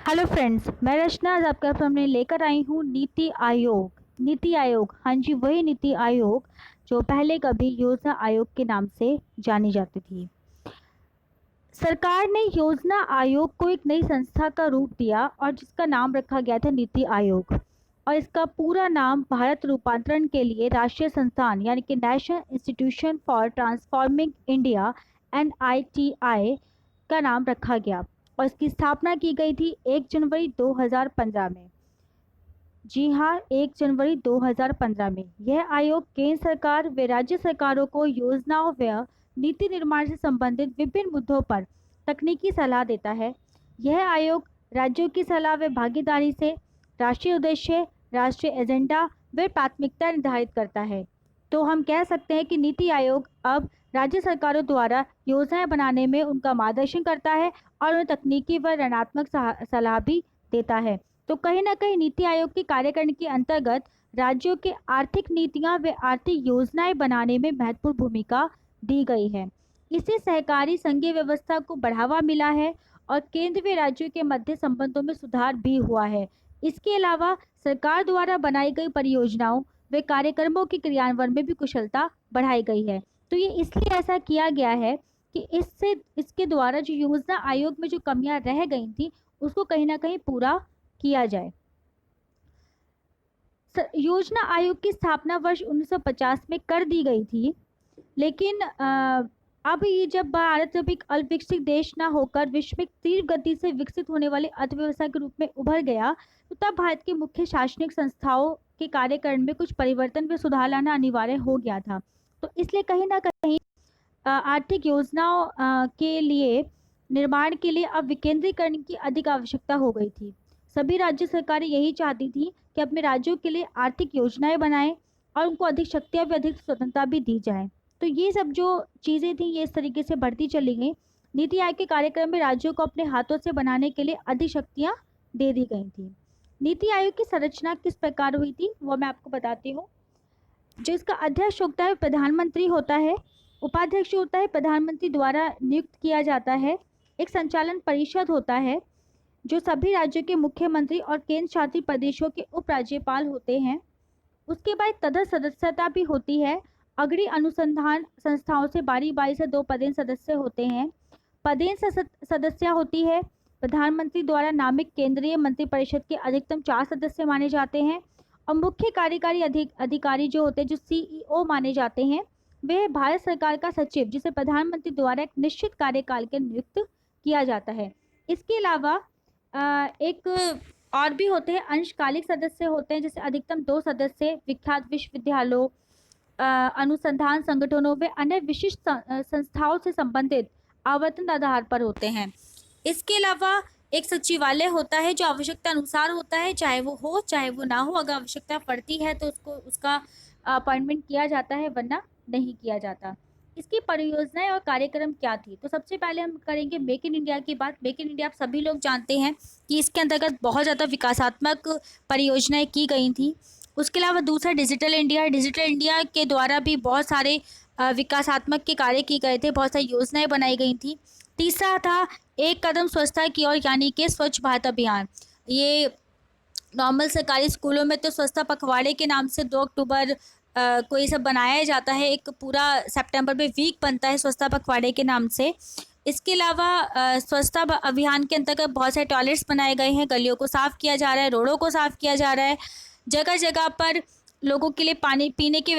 Hello friends, मैं रचना आज आपके सामने लेकर आई हूँ नीति आयोग। नीति आयोग, हाँ जी, वही नीति आयोग जो पहले कभी योजना आयोग के नाम से जानी जाती थी। सरकार ने योजना आयोग को एक नई संस्था का रूप दिया और जिसका नाम रखा गया था नीति आयोग। और इसका पूरा नाम भारत रूपांतरण के लिए राष्ट्रीय संस्थान यानी कि national institution for transforming India NITI का नाम रखा गया और इसकी स्थापना की गई थी 1 जनवरी 2015 में। जी हाँ, 1 जनवरी 2015 में। यह आयोग केंद्र सरकार व राज्य सरकारों को योजनाओं व नीति निर्माण से संबंधित विभिन्न मुद्दों पर तकनीकी सलाह देता है। यह आयोग राज्यों की सलाह व भागीदारी से राष्ट्रीय उद्देश्य, राष्ट्रीय एजेंडा व प्राथमिकता निर्धारित करता है। तो हम कह सकते हैं कि नीति आयोग अब राज्य सरकारों द्वारा योजनाएं बनाने में उनका मार्गदर्शन करता है और उन्हें तकनीकी व रणनात्मक सलाह भी देता है। तो कहीं ना कहीं नीति आयोग के कार्यकारिणी के अंतर्गत राज्यों के आर्थिक नीतियां व आर्थिक योजनाएं बनाने में महत्वपूर्ण भूमिका दी गई है। इससे सहकारी संघीय व्यवस्था को बढ़ावा मिला है और केंद्र व राज्यों के मध्य संबंधों में सुधार भी हुआ है। इसके अलावा सरकार द्वारा बनाई गई परियोजनाओं व कार्यक्रमों के क्रियान्वयन में भी कुशलता बढ़ाई गई है। तो ये इसलिए ऐसा किया गया है कि इसके द्वारा जो योजना आयोग में जो कमियां रह गई थी उसको कहीं ना कहीं पूरा किया जाए। योजना आयोग की स्थापना वर्ष 1950 में कर दी गई थी, लेकिन अब ये जब भारत जब एक अल्पविकसित देश ना होकर विश्व में तीव्र गति से विकसित होने वाली अर्थव्यवस्था के रूप में उभर गया, तो तब भारत की मुख्य शासनिक संस्थाओं के कार्यकारण में कुछ परिवर्तन व सुधार लाना अनिवार्य हो गया था। तो इसलिए कहीं ना कहीं आर्थिक योजनाओं के लिए निर्माण के लिए अब विकेंद्रीकरण की अधिक आवश्यकता हो गई थी। सभी राज्य सरकारें यही चाहती थी कि अपने राज्यों के लिए आर्थिक योजनाएं बनाएं और उनको अधिक शक्तियां व अधिक स्वतंत्रता भी दी जाए। तो ये सब जो चीज़ें थी ये इस तरीके से बढ़ती चली गई। नीति आयोग के कार्यक्रम में राज्यों को अपने हाथों से बनाने के लिए अधिक शक्तियां दे दी गई थी। नीति आयोग की संरचना किस प्रकार हुई थी वो मैं आपको बताती हूँ। जो इसका अध्यक्ष होता है प्रधानमंत्री होता है, उपाध्यक्ष होता है प्रधानमंत्री द्वारा नियुक्त किया जाता है, एक संचालन परिषद होता है जो सभी राज्यों के मुख्यमंत्री और केंद्र शासित प्रदेशों के उपराज्यपाल होते हैं। उसके बाद तदर्थ सदस्यता भी होती है। अग्रणी अनुसंधान संस्थाओं से बारी बारी से 2 पदेन सदस्य होते हैं। पदेन सदस्य होती है प्रधानमंत्री द्वारा नामित केंद्रीय मंत्रिपरिषद के अधिकतम 4 सदस्य माने जाते हैं। और मुख्य कार्यकारी अधिकारी जो होते हैं, जो CEO माने जाते हैं, वे भारत सरकार का सचिव जिसे प्रधानमंत्री द्वारा एक निश्चित कार्यकाल के नियुक्त किया जाता है। इसके अलावा एक और भी होते हैं, अंशकालिक सदस्य होते हैं, जैसे अधिकतम 2 सदस्य विख्यात विश्वविद्यालयों, अनुसंधान संगठनों व अन्य विशिष्ट संस्थाओं से संबंधित आवर्तन आधार पर होते हैं। इसके अलावा एक सचिवालय होता है जो आवश्यकता अनुसार होता है, चाहे वो हो चाहे वो ना हो। अगर आवश्यकता पड़ती है तो उसका अपॉइंटमेंट किया जाता है, वरना नहीं किया जाता। इसकी परियोजनाएं और कार्यक्रम क्या थी, तो सबसे पहले हम करेंगे मेक इन इंडिया की बात। मेक इन इंडिया आप सभी लोग जानते हैं कि इसके अंतर्गत बहुत ज़्यादा विकासात्मक परियोजनाएं की गई थी। उसके अलावा दूसरा डिजिटल इंडिया। डिजिटल इंडिया के द्वारा भी बहुत सारे विकासात्मक के कार्य किए गए थे, बहुत सारी योजनाएं बनाई गई थी। तीसरा था एक कदम स्वच्छता की ओर यानी कि स्वच्छ भारत अभियान। ये नॉर्मल सरकारी स्कूलों में तो स्वच्छता पखवाड़े के नाम से 2 अक्टूबर को ये सब बनाया जाता है। एक पूरा सितंबर में वीक बनता है स्वच्छता पखवाड़े के नाम से। इसके अलावा स्वच्छता अभियान के अंतर्गत बहुत सारे टॉयलेट्स बनाए गए हैं, गलियों को साफ़ किया जा रहा है, रोडों को साफ़ किया जा रहा है, जगह जगह पर लोगों के लिए पानी पीने की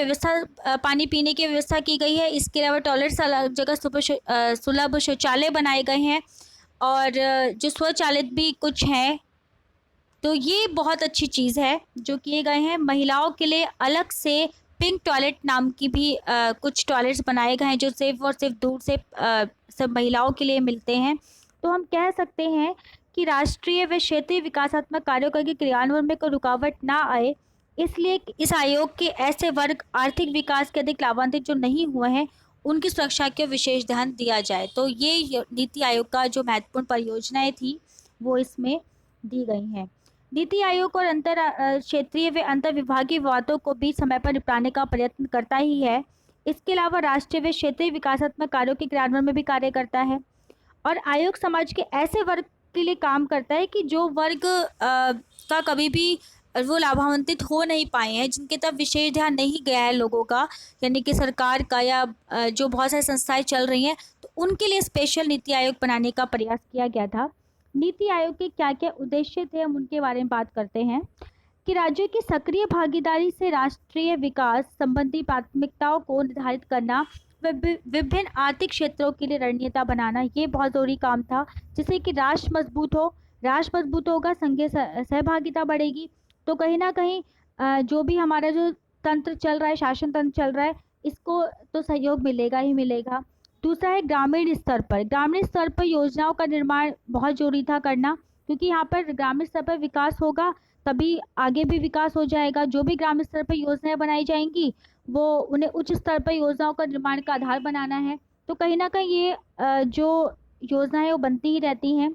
व्यवस्था की गई है। इसके अलावा टॉयलेट्स अलग जगह सुलभ शौचालय बनाए गए हैं और जो स्वचालित भी कुछ हैं। तो ये बहुत अच्छी चीज़ है जो किए गए हैं। महिलाओं के लिए अलग से पिंक टॉयलेट नाम की भी कुछ टॉयलेट्स बनाए गए हैं जो सिर्फ और सिर्फ दूर से सब महिलाओं के लिए मिलते हैं। तो हम कह सकते हैं कि राष्ट्रीय व क्षेत्रीय विकासात्मक कार्यों का क्रियान्वयन में कोई रुकावट ना आए, इसलिए इस आयोग के ऐसे वर्ग आर्थिक विकास के अधिक लाभान्वित जो नहीं हुए हैं उनकी सुरक्षा के विशेष ध्यान दिया जाए। तो ये नीति आयोग का जो महत्वपूर्ण परियोजनाएं थी वो इसमें दी गई हैं। नीति आयोग और अंतर क्षेत्रीय व अंतर विभागीय विवादों को भी समय पर निपटाने का प्रयत्न करता ही है। इसके अलावा राष्ट्रीय व क्षेत्रीय विकासात्मक कार्यों के क्रियान्वयन में भी कार्य करता है और आयोग समाज के ऐसे वर्ग के लिए काम करता है कि जो वर्ग का कभी भी वो लाभान्वित हो नहीं पाए हैं, जिनके तरफ विशेष ध्यान नहीं गया है लोगों का, यानी कि सरकार का या जो बहुत सारी संस्थाएं चल रही हैं, तो उनके लिए स्पेशल नीति आयोग बनाने का प्रयास किया गया था। नीति आयोग के क्या क्या उद्देश्य थे, हम उनके बारे में बात करते हैं। कि राज्यों की सक्रिय भागीदारी से राष्ट्रीय विकास संबंधी प्राथमिकताओं को निर्धारित करना, विभिन्न आर्थिक क्षेत्रों के लिए रणनीति बनाना, ये बहुत ज़रूरी काम था, जिससे कि राष्ट्र मजबूत होगा, संघीय सहभागिता बढ़ेगी, तो कहीं ना कहीं जो भी हमारा जो तंत्र चल रहा है, शासन तंत्र चल रहा है, इसको तो सहयोग मिलेगा ही मिलेगा। दूसरा है ग्रामीण स्तर पर योजनाओं का निर्माण बहुत जरूरी था करना, क्योंकि यहाँ पर ग्रामीण स्तर पर विकास होगा तभी आगे भी विकास हो जाएगा। जो भी ग्रामीण स्तर पर योजनाएं बनाई जाएंगी वो उन्हें उच्च स्तर पर योजनाओं का निर्माण का आधार बनाना है, तो कहीं ना कहीं ये जो योजनाएं वो बनती ही रहती हैं।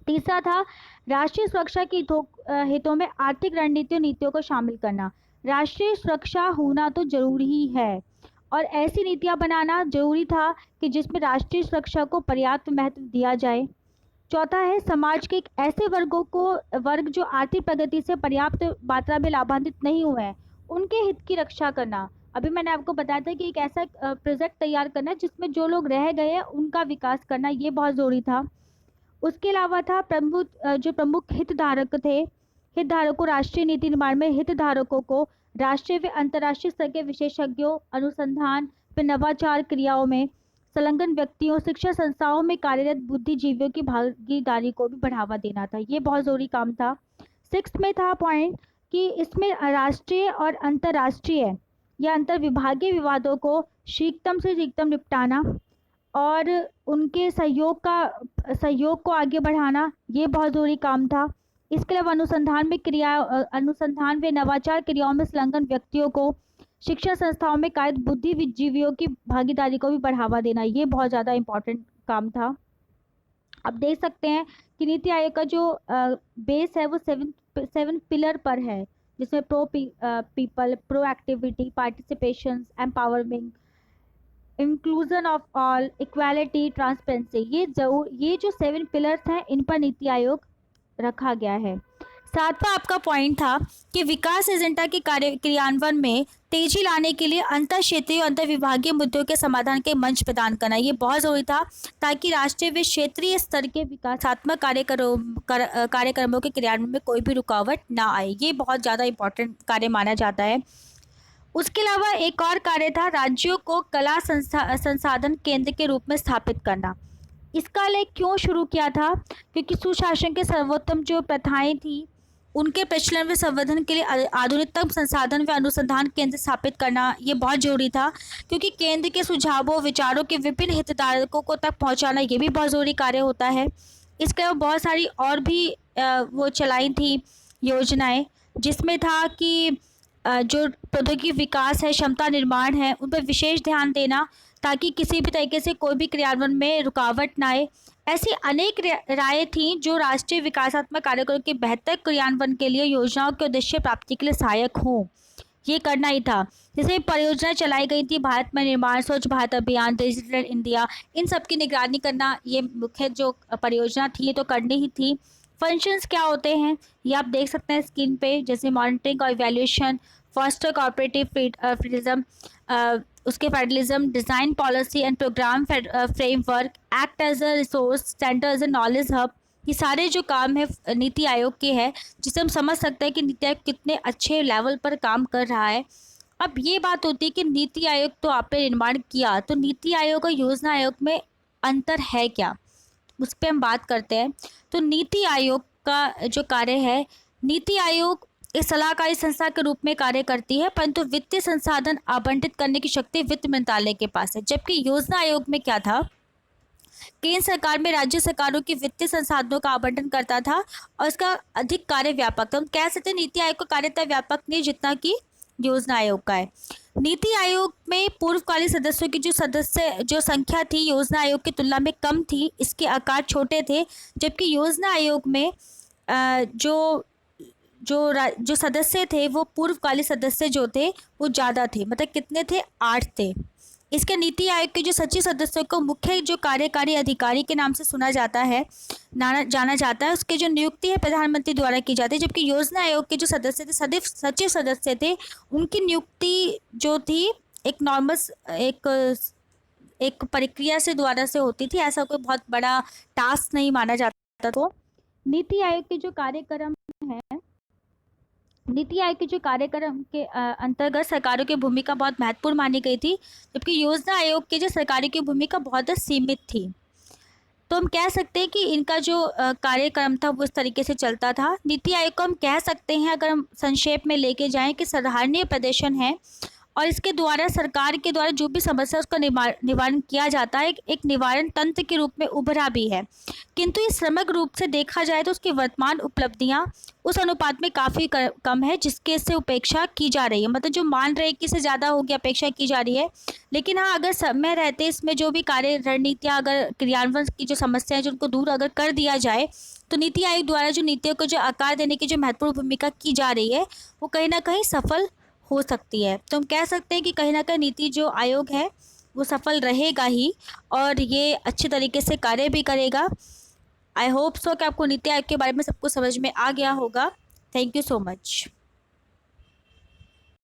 तीसरा था राष्ट्रीय सुरक्षा के हितों में आर्थिक रणनीतियों नीतियों को शामिल करना। राष्ट्रीय सुरक्षा होना तो जरूरी ही है और ऐसी नीतियां बनाना जरूरी था कि जिसमें राष्ट्रीय सुरक्षा को पर्याप्त महत्व दिया जाए। चौथा है समाज के एक ऐसे वर्ग जो आर्थिक प्रगति से पर्याप्त मात्रा में लाभान्वित नहीं हुए हैं, उनके हित की रक्षा करना। अभी मैंने आपको बताया था कि एक ऐसा प्रोजेक्ट तैयार करना जिसमें जो लोग रह गए हैं उनका विकास करना, ये बहुत ज़रूरी था। उसके अलावा था जो प्रमुख हितधारकों राष्ट्रीय नीति निर्माण में हितधारकों को राष्ट्रीय व अंतर्राष्ट्रीय स्तर के विशेषज्ञों, अनुसंधान व नवाचार क्रियाओं में संलग्न व्यक्तियों, शिक्षा संस्थाओं में कार्यरत बुद्धिजीवियों की भागीदारी को भी बढ़ावा देना था, ये बहुत जरूरी काम था। सिक्स्थ में था पॉइंट कि इसमें राष्ट्रीय और अंतर्राष्ट्रीय या अंतर विभागीय विवादों को शीघ्रतम से शीघ्रतम निपटाना और उनके सहयोग को आगे बढ़ाना, ये बहुत ज़रूरी काम था। इसके अलावा अनुसंधान व नवाचार क्रियाओं में संलग्न व्यक्तियों को शिक्षा संस्थाओं में कार्यरत बुद्धिजीवियों की भागीदारी को भी बढ़ावा देना, ये बहुत ज़्यादा इम्पोर्टेंट काम था। अब देख सकते हैं कि नीति आयोग का जो बेस है वो सेवन पिलर पर है, जिसमें people, pro activity, participation, empowerment, inclusion of all, equality, transparency, ये जो 7 पिलर्स हैं, इन पर नीति आयोग रखा गया है। सातवां आपका पॉइंट था कि विकास एजेंडा के क्रियान्वयन में तेजी लाने के लिए अंतर क्षेत्रीय और अंतर विभागीय मुद्दों के समाधान के मंच प्रदान करना, ये बहुत ज़रूरी था, ताकि राष्ट्रीय व क्षेत्रीय स्तर के विकासात्मक कार्यक्रमों के क्रियान्वयन में कोई भी रुकावट ना आए, ये बहुत ज़्यादा इंपॉर्टेंट कार्य माना जाता है। उसके अलावा एक और कार्य था राज्यों को कला संसाधन केंद्र के रूप में स्थापित करना। इसका लेख क्यों शुरू किया था? क्योंकि सुशासन के सर्वोत्तम जो प्रथाएं थी उनके प्रचलन व संवर्धन के लिए आधुनिकतम संसाधन व अनुसंधान केंद्र स्थापित करना, ये बहुत जरूरी था, क्योंकि केंद्र के सुझावों विचारों के विभिन्न हितधारकों को तक पहुंचाना, ये भी बहुत ज़रूरी कार्य होता है। इसके अलावा बहुत सारी और भी वो चलाई थी योजनाएं, जिसमें था कि जो प्रौद्योगिकी विकास है, क्षमता निर्माण है, उन पर विशेष ध्यान देना, ताकि किसी भी तरीके से कोई भी क्रियान्वयन में रुकावट ना आए। ऐसी अनेक राय थीं जो राष्ट्रीय विकासात्मक कार्यक्रमों के बेहतर क्रियान्वयन के लिए योजनाओं के उद्देश्य प्राप्ति के लिए सहायक हों, ये करना ही था। जैसे परियोजनाएं चलाई गई थी, भारत में निर्माण, स्वच्छ भारत अभियान, डिजिटल इंडिया, इन सब की निगरानी करना, ये मुख्य जो परियोजना थी ये तो करनी ही थी। फंक्शंस क्या होते हैं ये आप देख सकते हैं स्क्रीन पे, जैसे मॉनिटरिंग और इवैल्यूएशन, फॉस्टर कॉर्पोरेटिव फ्रीडम, उसके federalism, design policy and programme framework, act as a resource centre, as a knowledge hub, ये सारे जो काम है नीति आयोग के हैं, जिससे हम समझ सकते हैं कि नीति आयोग कितने अच्छे लेवल पर काम कर रहा है। अब ये बात होती है कि नीति आयोग तो आपने निर्माण किया, तो नीति आयोग और योजना आयोग में अंतर है क्या, उस पर हम बात करते हैं। तो नीति आयोग का जो कार्य है, नीति आयोग एक सलाहकारी संस्था के रूप में कार्य करती है, परंतु वित्तीय संसाधन आवंटित करने की शक्ति वित्त मंत्रालय के पास है। जबकि योजना आयोग में क्या था, केंद्र सरकार में राज्य सरकारों के वित्तीय संसाधनों का आवंटन करता था और इसका अधिक कार्य व्यापक था। हम कह सकते हैं नीति आयोग का कार्य इतना व्यापक नहीं जितना कि योजना आयोग का है। नीति आयोग में पूर्वकालीन सदस्यों की जो संख्या थी योजना आयोग की तुलना में कम थी, इसके आकार छोटे थे, जबकि योजना आयोग में जो सदस्य थे वो पूर्वकालीन सदस्य जो थे वो ज़्यादा थे, मतलब कितने थे, 8 थे। इसके नीति आयोग के जो सचिव सदस्यों को मुख्य जो कार्यकारी अधिकारी के नाम से सुना जाता है, जाना जाता है। उसके जो नियुक्ति है प्रधानमंत्री द्वारा की जाती है, जबकि योजना आयोग के जो सदस्य थे, सचिव सदस्य थे, उनकी नियुक्ति जो थी एक नॉर्मल एक प्रक्रिया से द्वारा से होती थी। ऐसा कोई बहुत बड़ा टास्क नहीं माना जाता। तो नीति आयोग के जो कार्यक्रम है, नीति आयोग के जो कार्यक्रम के अंतर्गत सरकारों की भूमिका बहुत महत्वपूर्ण मानी गई थी, जबकि योजना आयोग के जो सरकारों की भूमिका बहुत सीमित थी। तो हम कह सकते हैं कि इनका जो कार्यक्रम था वो इस तरीके से चलता था। नीति आयोग को हम कह सकते हैं, अगर हम संक्षेप में लेके जाएं, कि सराहनीय प्रदर्शन है और इसके द्वारा सरकार के द्वारा जो भी समस्या उसका निवारण किया जाता है, एक निवारण तंत्र के रूप में उभरा भी है। किंतु ये समग्र रूप से देखा जाए तो उसकी वर्तमान उपलब्धियां उस अनुपात में काफ़ी कम है जिसके इससे उपेक्षा की जा रही है। मतलब जो मान रहे कि इससे ज़्यादा होगी, अपेक्षा की जा रही है। लेकिन हाँ, अगर समय रहते इसमें जो भी कार्य रणनीतियाँ अगर क्रियान्वयन की जो समस्याएं जो उनको दूर अगर कर दिया जाए, तो नीति आयोग द्वारा जो नीतियों को जो आकार देने की जो महत्वपूर्ण भूमिका की जा रही है वो कहीं ना कहीं सफल हो सकती है। तो हम कह सकते हैं कि कहीं ना कहीं नीति जो आयोग है वो सफल रहेगा ही और ये अच्छे तरीके से कार्य भी करेगा। आई होप सो कि आपको नीति आयोग के बारे में सब कुछ समझ में आ गया होगा। Thank you so much.